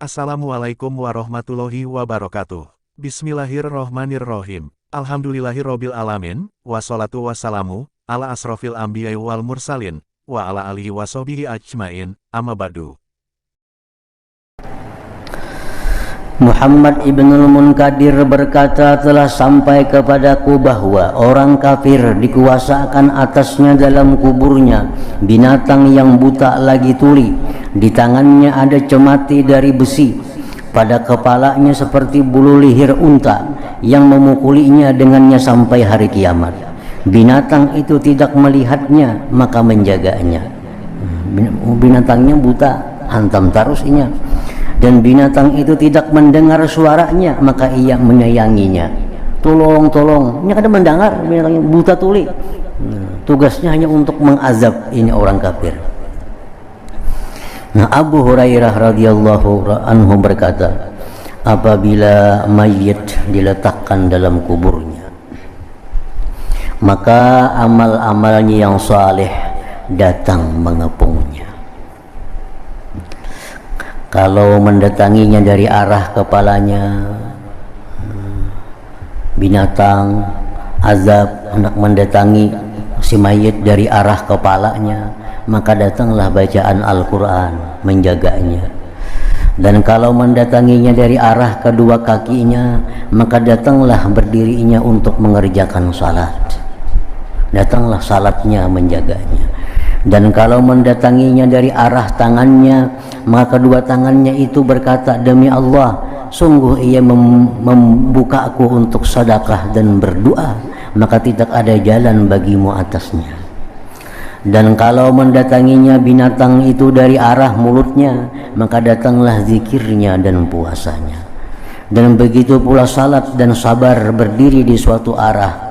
Assalamualaikum warahmatullahi wabarakatuh. Bismillahirrohmanirrohim. Alhamdulillahirrohbil alamin. Wassalatu wassalamu ala asrofil anbiya'i wal mursalin wa ala alihi wassobihi ajmain. Amma ba'du. Muhammad Ibnul Munkadir berkata, telah sampai kepadaku bahwa orang kafir dikuasakan atasnya dalam kuburnya binatang yang buta lagi tuli. Di tangannya ada cemati dari besi, pada kepalanya seperti bulu leher unta yang memukulinya dengannya sampai hari kiamat. Binatang itu tidak melihatnya maka menjaganya. Binatangnya buta, hantam tarusnya. Dan binatang itu tidak mendengar suaranya maka ia menyayanginya. Tolong, ini kadang mendengar, binatangnya buta tuli. Tugasnya hanya untuk mengazab ini orang kafir. Nah, Abu Hurairah radhiyallahu anhu berkata, apabila mayit diletakkan dalam kuburnya, maka amal-amalnya yang saleh datang mengepungnya. Kalau mendatanginya dari arah kepalanya, binatang azab hendak mendatangi si mayit dari arah kepalanya, maka datanglah bacaan Al-Quran menjaganya. Dan kalau mendatanginya dari arah kedua kakinya, maka datanglah berdirinya untuk mengerjakan salat. Datanglah salatnya menjaganya. Dan kalau mendatanginya dari arah tangannya, maka kedua tangannya itu berkata, demi Allah, sungguh ia membuka aku untuk sedekah dan berdoa, maka tidak ada jalan bagimu atasnya. Dan kalau mendatanginya binatang itu dari arah mulutnya, maka datanglah zikirnya dan puasanya. Dan begitu pula salat dan sabar berdiri di suatu arah,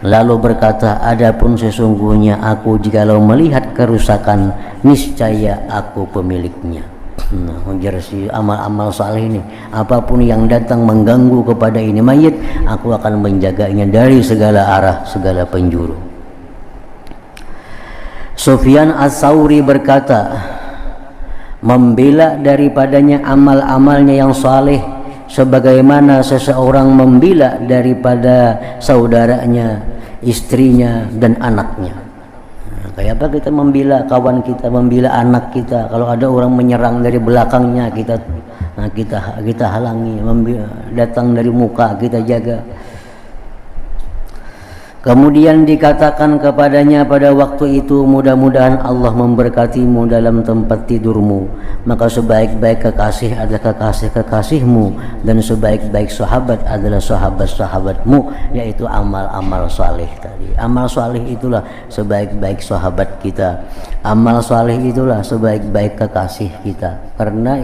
lalu berkata, adapun sesungguhnya aku jikalau melihat kerusakan, niscaya aku pemiliknya. Nah, ujar si amal-amal saleh ini, apapun yang datang mengganggu kepada ini mayit, aku akan menjaganya dari segala arah, segala penjuru. Sufyan Ats-Tsauri berkata, membela daripadanya amal-amalnya yang saleh sebagaimana seseorang membela daripada saudaranya, istrinya dan anaknya. Nah, kayak apa kita membela kawan kita, membela anak kita? Kalau ada orang menyerang dari belakangnya, kita halangi, datang dari muka kita jaga. Kemudian dikatakan kepadanya pada waktu itu, mudah-mudahan Allah memberkatimu dalam tempat tidurmu. Maka sebaik-baik kekasih adalah kekasih-kekasihmu, dan sebaik-baik sahabat adalah sahabat-sahabatmu, yaitu amal-amal saleh tadi. Amal saleh itulah sebaik-baik sahabat kita. Amal saleh itulah sebaik-baik kekasih kita. Karena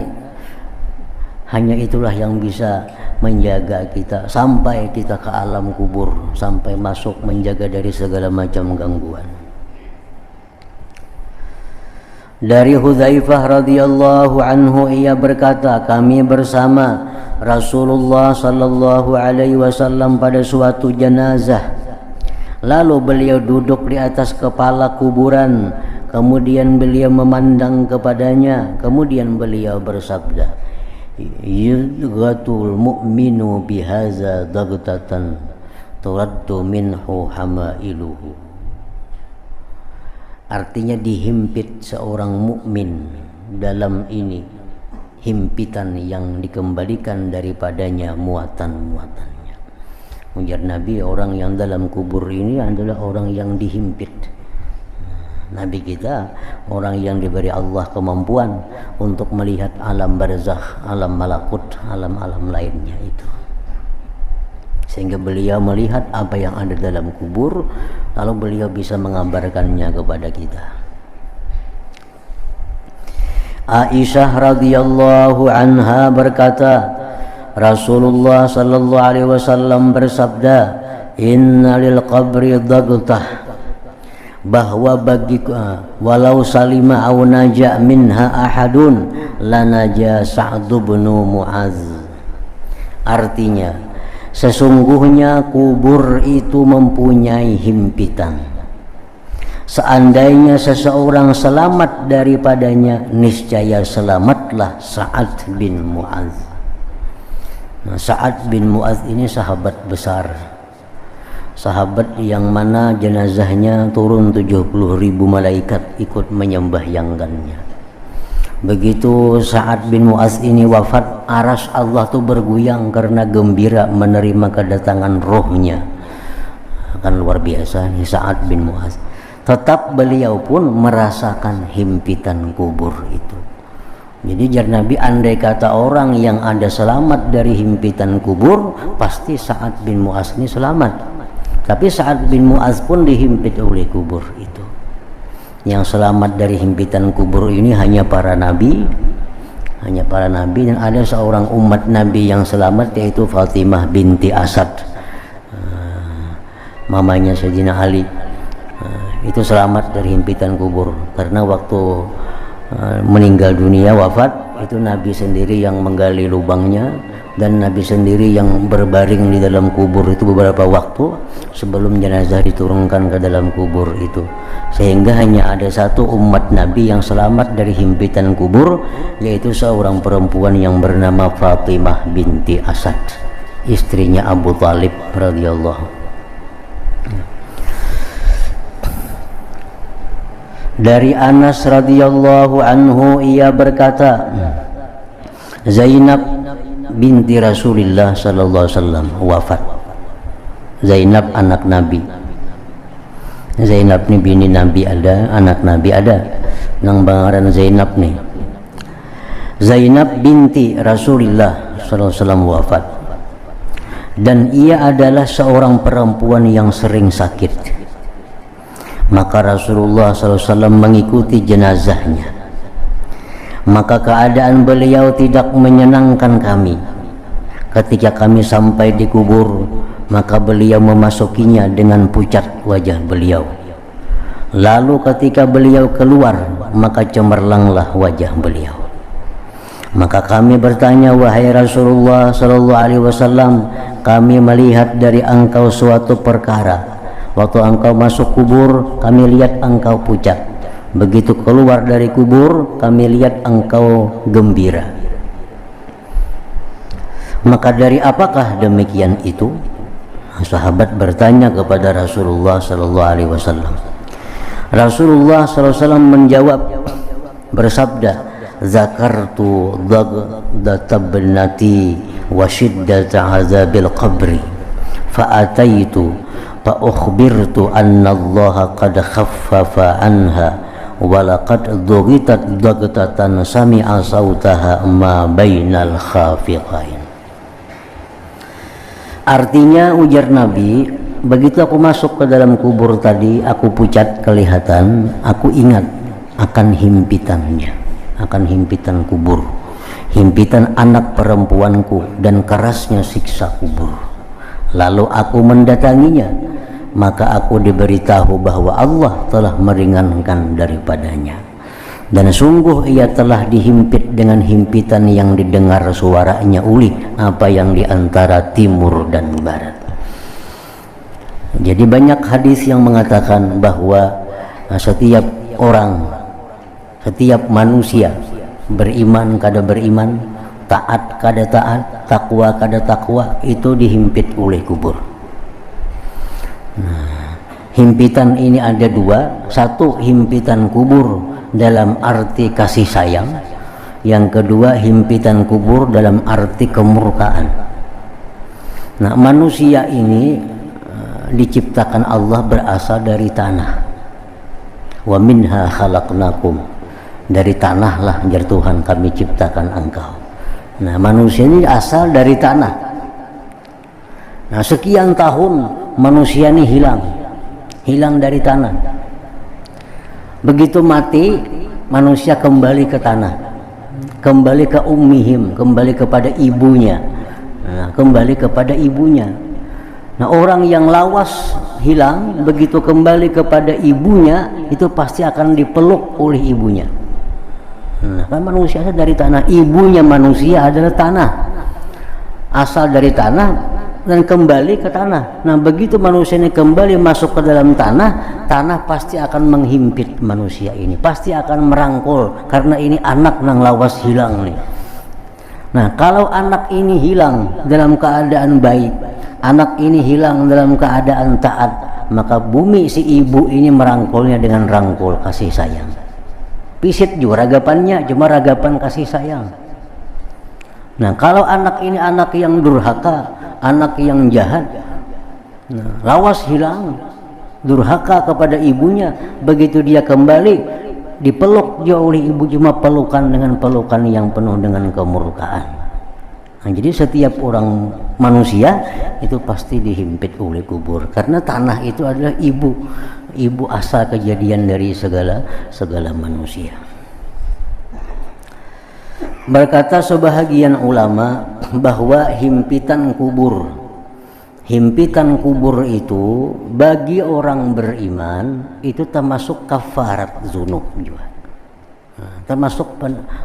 hanya itulah yang bisa menjaga kita sampai kita ke alam kubur, sampai masuk, menjaga dari segala macam gangguan. Dari Hudzaifah radhiyallahu anhu, ia berkata, kami bersama Rasulullah sallallahu alaihi wasallam pada suatu jenazah. Lalu beliau duduk di atas kepala kuburan, kemudian beliau memandang kepadanya, kemudian beliau bersabda, yudghatul mu'minu bihaza dagtatan turaddu minhu hamailuhu. Artinya dihimpit seorang mukmin dalam ini himpitan yang dikembalikan daripadanya muatan-muatannya. Ujar Nabi, orang yang dalam kubur ini adalah orang yang dihimpit. Nabi kita orang yang diberi Allah kemampuan untuk melihat alam barzakh, alam malakut, alam-alam lainnya itu, sehingga beliau melihat apa yang ada dalam kubur, lalu beliau bisa mengabarkannya kepada kita. Aisyah radhiyallahu anha berkata, Rasulullah sallallahu alaihi wasallam bersabda, inna lil qabri dagtah, bahwa bagi walau salima au naja minha ahadun lanaja Sa'd bin Mu'adz. Artinya, sesungguhnya kubur itu mempunyai himpitan. seandainya seseorang selamat daripadanya, niscaya selamatlah Sa'ad bin Mu'adz. Nah, Sa'ad bin Mu'adz ini sahabat besar, sahabat yang mana jenazahnya turun 70.000 malaikat ikut menyembahyangkannya. Begitu Sa'ad bin Mu'adz ini wafat, arsy Allah tuh bergoyang karena gembira menerima kedatangan rohnya. Kan luar biasa nih Sa'ad bin Mu'adz. Tetap beliau pun merasakan himpitan kubur itu. Jadi jar Nabi, andai kata orang yang ada selamat dari himpitan kubur, pasti Sa'ad bin Mu'adz ini selamat. Tapi Sa'ad bin Mu'adz pun dihimpit oleh kubur itu. Yang selamat dari himpitan kubur ini hanya para nabi, dan ada seorang umat Nabi yang selamat, yaitu Fatimah binti Asad, mamanya Sayyidina Ali. Itu selamat dari himpitan kubur karena waktu meninggal dunia, wafat, itu Nabi sendiri yang menggali lubangnya, dan Nabi sendiri yang berbaring di dalam kubur itu beberapa waktu sebelum jenazah diturunkan ke dalam kubur itu. Sehingga hanya ada satu umat Nabi yang selamat dari himpitan kubur, yaitu seorang perempuan yang bernama Fatimah binti Asad, istrinya Abu Thalib radhiyallahu. Dari Anas radhiyallahu anhu, ia berkata, Zainab binti Rasulullah sallallahu alaihi wasallam wafat. Zainab anak Nabi. Zainab ni bini Nabi ada, anak Nabi ada. Nang bangaran Zainab nih. Zainab binti Rasulullah sallallahu alaihi wasallam wafat. Dan ia adalah seorang perempuan yang sering sakit. Maka Rasulullah SAW mengikuti jenazahnya. Maka keadaan beliau tidak menyenangkan kami. Ketika kami sampai di kubur, maka beliau memasukinya dengan pucat wajah beliau. Lalu ketika beliau keluar, maka cemerlanglah wajah beliau. Maka kami bertanya, wahai Rasulullah SAW, kami melihat dari engkau suatu perkara. Waktu engkau masuk kubur, kami lihat engkau pucat. Begitu keluar dari kubur, kami lihat engkau gembira. Maka dari apakah demikian itu? Sahabat bertanya kepada Rasulullah sallallahu alaihi wasallam. Rasulullah sallallahu alaihi wasallam menjawab, bersabda, zakartu dhagdata ibnati wa shiddata azabil qabri fa ataitu fa ukhbirtu anna Allah qad khaffafa anha wa laqad dhugitat dhagtatan sami'a sautaha ma bainal khafiqain. Artinya, ujar Nabi, begitu aku masuk ke dalam kubur tadi, aku pucat kelihatan, aku ingat akan himpitannya, akan himpitan kubur, himpitan anak perempuanku dan kerasnya siksa kubur. Lalu aku mendatanginya, maka aku diberitahu bahwa Allah telah meringankan daripadanya, dan sungguh ia telah dihimpit dengan himpitan yang didengar suaranya ulih apa yang di antara timur dan barat. Jadi banyak hadis yang mengatakan bahwa setiap orang, setiap manusia beriman kada beriman, taat kada taat, takwa kada takwa, itu dihimpit oleh kubur. Nah, himpitan ini ada dua. Satu, himpitan kubur dalam arti kasih sayang. Yang kedua, himpitan kubur dalam arti kemurkaan. Nah, manusia ini diciptakan Allah berasal dari tanah. Wa minha khalaqnakum, dari tanahlah jar Tuhan kami ciptakan engkau. Nah, manusia ini asal dari tanah. Nah, sekian tahun manusia ini hilang dari tanah. Begitu mati, manusia kembali ke tanah, kembali ke ummihim, kembali kepada ibunya. Nah, kembali kepada ibunya. Nah, orang yang lawas hilang, begitu kembali kepada ibunya, itu pasti akan dipeluk oleh ibunya. Nah, kan manusia dari tanah, ibunya manusia adalah tanah, asal dari tanah, dan kembali ke tanah. Nah, begitu manusia ini kembali masuk ke dalam tanah, tanah pasti akan menghimpit manusia ini, pasti akan merangkul, karena ini anak nang lawas hilang nih. Nah, kalau anak ini hilang dalam keadaan baik, anak ini hilang dalam keadaan taat, maka bumi si ibu ini merangkulnya dengan rangkul kasih sayang. Pisit juga ragapannya, cuma ragapan kasih sayang. Nah, kalau anak ini anak yang durhaka, anak yang jahat, nah, lawas hilang, durhaka kepada ibunya, begitu dia kembali dipeluk dia oleh ibu, cuma pelukan dengan pelukan yang penuh dengan kemurkaan. Nah, jadi setiap orang manusia itu pasti dihimpit oleh kubur, karena tanah itu adalah ibu asal kejadian dari segala manusia. Berkata sebahagian ulama bahwa himpitan kubur itu bagi orang beriman itu termasuk kafarat dzunub juga, termasuk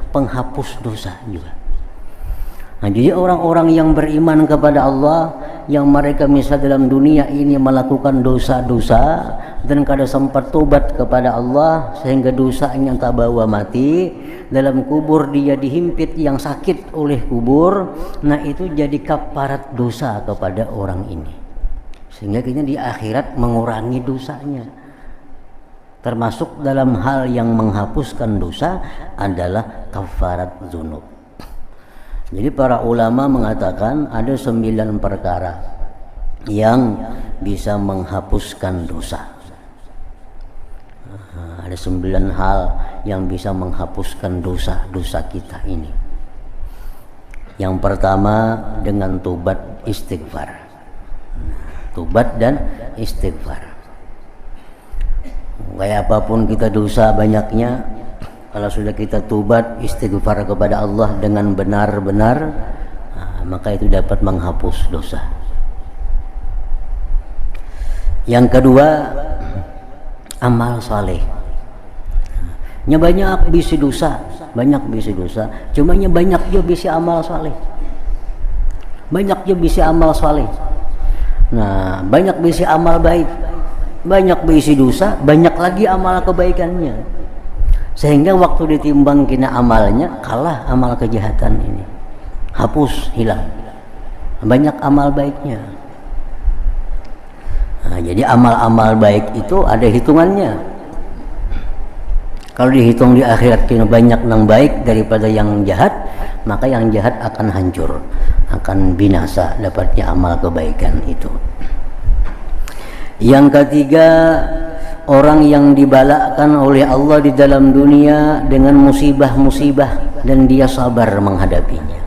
penghapus dosa juga. Nah, jadi orang-orang yang beriman kepada Allah, yang mereka misal dalam dunia ini melakukan dosa-dosa dan kada sempat tobat kepada Allah sehingga dosanya tak bawa mati, dalam kubur dia dihimpit yang sakit oleh kubur, nah itu jadi kafarat dosa kepada orang ini, sehingga kita di akhirat mengurangi dosanya. Termasuk dalam hal yang menghapuskan dosa adalah kafarat dzunub. Jadi para ulama mengatakan ada 9 perkara yang bisa menghapuskan dosa. Ada 9 hal yang bisa menghapuskan dosa-dosa kita ini. Yang pertama dengan tobat istighfar. Tobat dan istighfar. Kayak apapun kita dosa banyaknya, kalau sudah kita tobat istighfar kepada Allah dengan benar-benar, maka itu dapat menghapus dosa. Yang kedua, amal saleh. Nya banyak bisi dosa, cuma nya banyak juga bisi amal saleh. Banyak juga bisi amal saleh. Nah, banyak bisi amal baik, banyak bisi dosa, banyak lagi amal kebaikannya. Sehingga waktu ditimbang kena amalnya kalah amal kejahatan ini, hapus, hilang. Banyak amal baiknya. Nah, jadi amal-amal baik itu ada hitungannya. Kalau dihitung di akhirat kena banyak yang baik daripada yang jahat, maka yang jahat akan hancur, akan binasa dapatnya amal kebaikan itu. Yang ketiga, orang yang dibalakkan oleh Allah di dalam dunia dengan musibah-musibah dan dia sabar menghadapinya.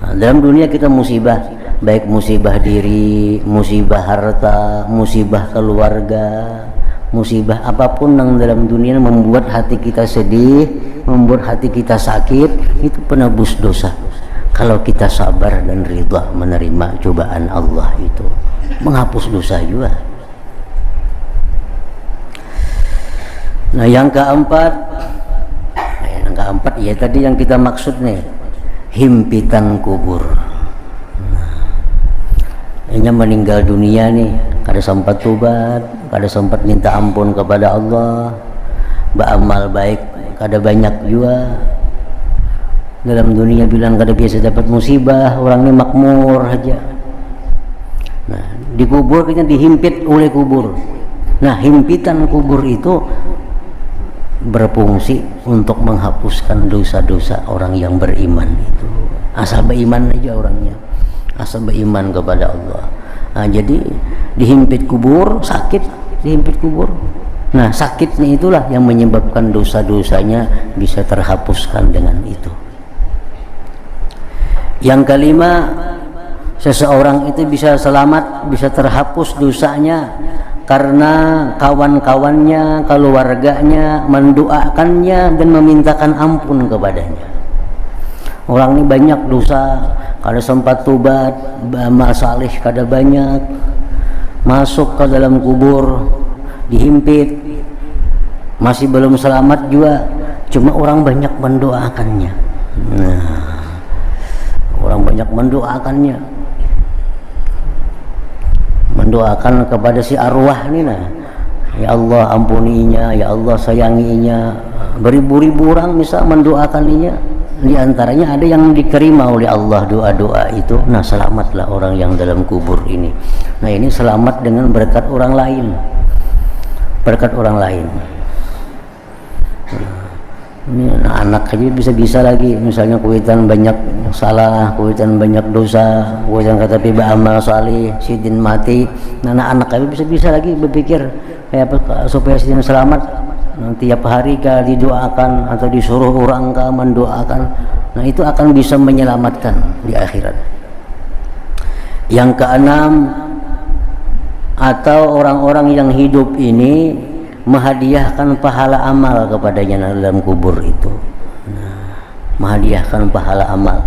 Nah, dalam dunia kita musibah, baik musibah diri, musibah harta, musibah keluarga, musibah apapun yang dalam dunia membuat hati kita sedih, membuat hati kita sakit, itu penebus dosa. Kalau kita sabar dan ridha menerima cobaan Allah, itu menghapus dosa juga. Nah, yang keempat ya tadi yang kita maksud nih, himpitan kubur. Nah, ini meninggal dunia nih, kada sempat tobat, kada sempat minta ampun kepada Allah, beramal baik kada banyak juga. Dalam dunia bilang kada biasa dapat musibah, orang ini makmur aja. Nah, di kubur kita dihimpit oleh kubur. Nah, himpitan kubur itu berfungsi untuk menghapuskan dosa-dosa orang yang beriman itu. Asal beriman aja orangnya, asal beriman kepada Allah. Nah, jadi dihimpit kubur, sakit dihimpit kubur. Nah, sakitnya itulah yang menyebabkan dosa-dosanya bisa terhapuskan dengan itu. Yang kelima, seseorang itu bisa selamat, bisa terhapus dosanya karena kawan-kawannya, keluarganya mendoakannya dan memintakan ampun kepadanya. Orang ini banyak dosa, kada sempat tobat, amal saleh kada banyak, masuk ke dalam kubur, dihimpit, masih belum selamat juga, cuma orang banyak mendoakannya. Nah, orang banyak mendoakannya. mendoakan kepada si arwah ini nah, ya Allah ampuninya, ya Allah sayanginya. Beribu-ribu orang misal mendoakannya, di antaranya ada yang diterima oleh Allah doa-doa itu. Nah, selamatlah orang yang dalam kubur ini. Nah, ini selamat dengan berkat orang lain, berkat orang lain. Ini anak aja bisa-bisa lagi, misalnya kuitan banyak salah, kuitan banyak dosa, kuitan kata tiba amal salih, sidin mati. Nah, anak aja bisa-bisa lagi berpikir kayak apa supaya sidin selamat. Tiap hari kah didoakan atau disuruh orang kah mendoakan. Nah, itu akan bisa menyelamatkan di akhirat. Yang keenam, atau orang-orang yang hidup ini menghadiahkan pahala amal kepadanya dalam kubur itu. Nah, menghadiahkan pahala amal.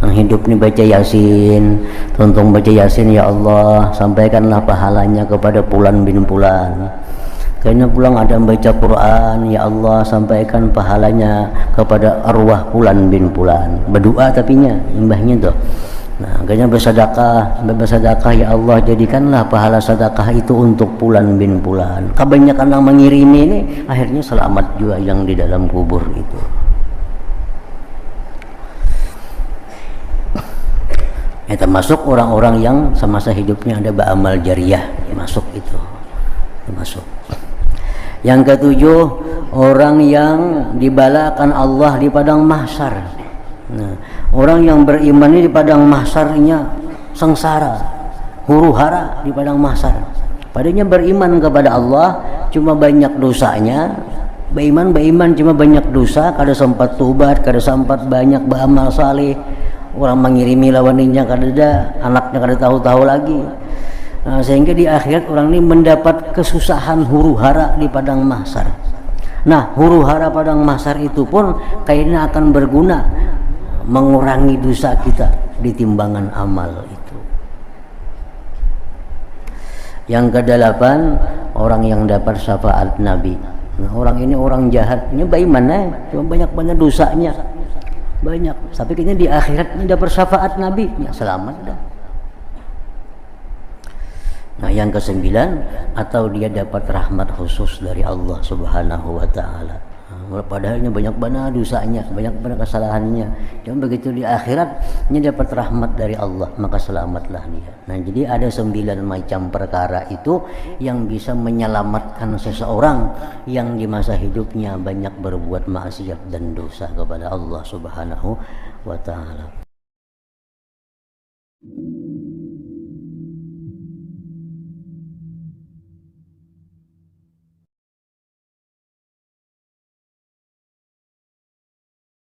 Yang hidup ini baca Yasin, tuntung baca Yasin, ya Allah sampaikanlah pahalanya kepada Fulan bin Fulan. Kayaknya pulang ada membaca Quran, ya Allah sampaikan pahalanya kepada arwah Fulan bin Fulan. Berdoa tapinya mbahnya tuh. Nah, kayaknya bersedekah, ya Allah jadikanlah pahala sedekah itu untuk Fulan bin Fulan. Kebanyakan yang mengirimi ini akhirnya selamat juga yang di dalam kubur itu. Termasuk orang-orang yang semasa hidupnya ada beramal jariah, masuk itu, termasuk. Yang ketujuh, orang yang dibalakan Allah di padang mahsyar. Nah, orang yang beriman ini di padang mahsyarnya sengsara, huru-hara di padang mahsyar. Padanya beriman kepada Allah, cuma banyak dosanya. Beriman cuma banyak dosa, kada sempat tobat, kada sempat banyak beramal saleh. Orang mengirimi lawannya kada ada, anaknya kada tahu-tahu lagi. Nah, sehingga di akhirat orang ini mendapat kesusahan huru-hara di padang mahsyar. Nah, huru-hara padang mahsyar itu pun kayaknya akan berguna mengurangi dosa kita di timbangan amal itu. Yang kedelapan, orang yang dapat syafaat Nabi. Nah, orang ini orang jahatnya bagaimana? Cuma banyak dosanya. Banyak. Tapi kayaknya di akhirat ini dapat syafaat Nabi, ya selamat dah. Nah, yang kesembilan, atau dia dapat rahmat khusus dari Allah Subhanahu wa Ta'ala. Nah, padahalnya banyak banget dosanya, banyak banget kesalahannya. Dan begitu di akhirat, dia dapat rahmat dari Allah, maka selamatlah dia. Nah, jadi ada 9 macam perkara itu yang bisa menyelamatkan seseorang yang di masa hidupnya banyak berbuat maksiat dan dosa kepada Allah Subhanahu wa Ta'ala.